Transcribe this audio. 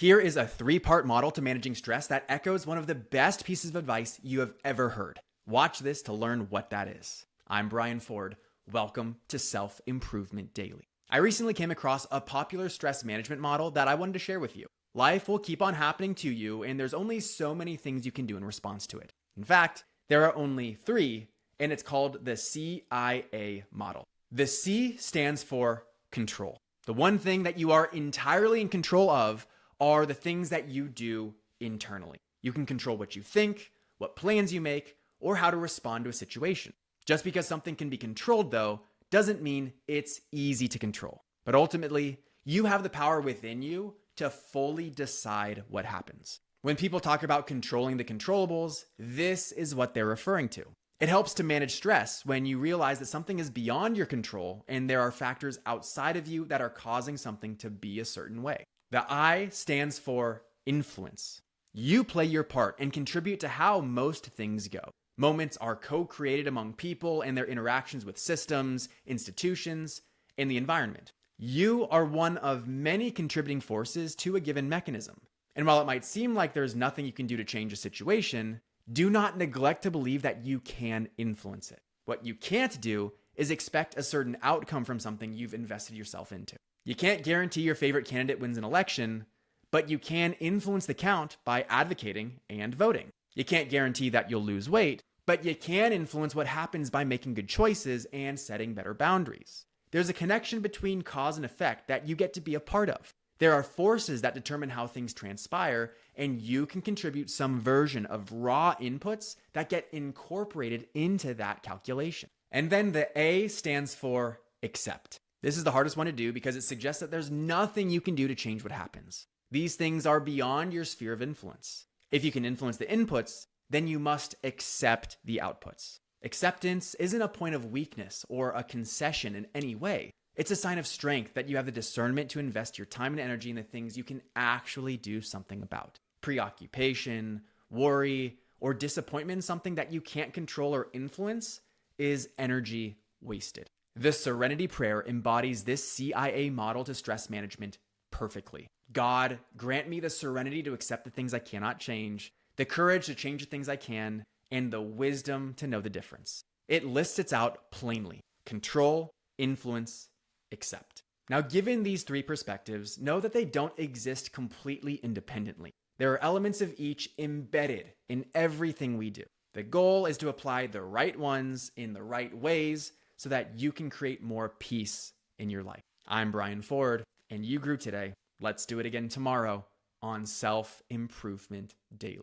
Here is a 3-part model to managing stress that echoes one of the best pieces of advice you have ever heard. Watch this to learn what that is. I'm Brian Ford. Welcome to Self-Improvement Daily. I recently came across a popular stress management model that I wanted to share with you. Life will keep on happening to you, and there's only so many things you can do in response to it. In fact, there are only 3, and it's called the CIA model. The C stands for control. The one thing that you are entirely in control of are the things that you do internally. You can control what you think, what plans you make, or how to respond to a situation. Just because something can be controlled, though, doesn't mean it's easy to control. But ultimately, you have the power within you to fully decide what happens. When people talk about controlling the controllables, this is what they're referring to. It helps to manage stress when you realize that something is beyond your control and there are factors outside of you that are causing something to be a certain way. The I stands for influence. You play your part and contribute to how most things go. Moments are co-created among people and their interactions with systems, institutions, and the environment. You are one of many contributing forces to a given mechanism. And while it might seem like there's nothing you can do to change a situation, do not neglect to believe that you can influence it. What you can't do is expect a certain outcome from something you've invested yourself into. You can't guarantee your favorite candidate wins an election, but you can influence the count by advocating and voting. You can't guarantee that you'll lose weight, but you can influence what happens by making good choices and setting better boundaries. There's a connection between cause and effect that you get to be a part of. There are forces that determine how things transpire, and you can contribute some version of raw inputs that get incorporated into that calculation. And then the A stands for accept. This is the hardest one to do because it suggests that there's nothing you can do to change what happens. These things are beyond your sphere of influence. If you can influence the inputs, then you must accept the outputs. Acceptance isn't a point of weakness or a concession in any way. It's a sign of strength that you have the discernment to invest your time and energy in the things you can actually do something about. Preoccupation, worry, or disappointment in something that you can't control or influence is energy wasted. The Serenity Prayer embodies this CIA model to stress management perfectly. God, grant me the serenity to accept the things I cannot change, the courage to change the things I can, and the wisdom to know the difference. It lists it out plainly. Control, influence, accept. Now, given these 3 perspectives, know that they don't exist completely independently. There are elements of each embedded in everything we do. The goal is to apply the right ones in the right ways so that you can create more peace in your life. I'm Brian Ford, and you grew today. Let's do it again tomorrow on Self-Improvement Daily.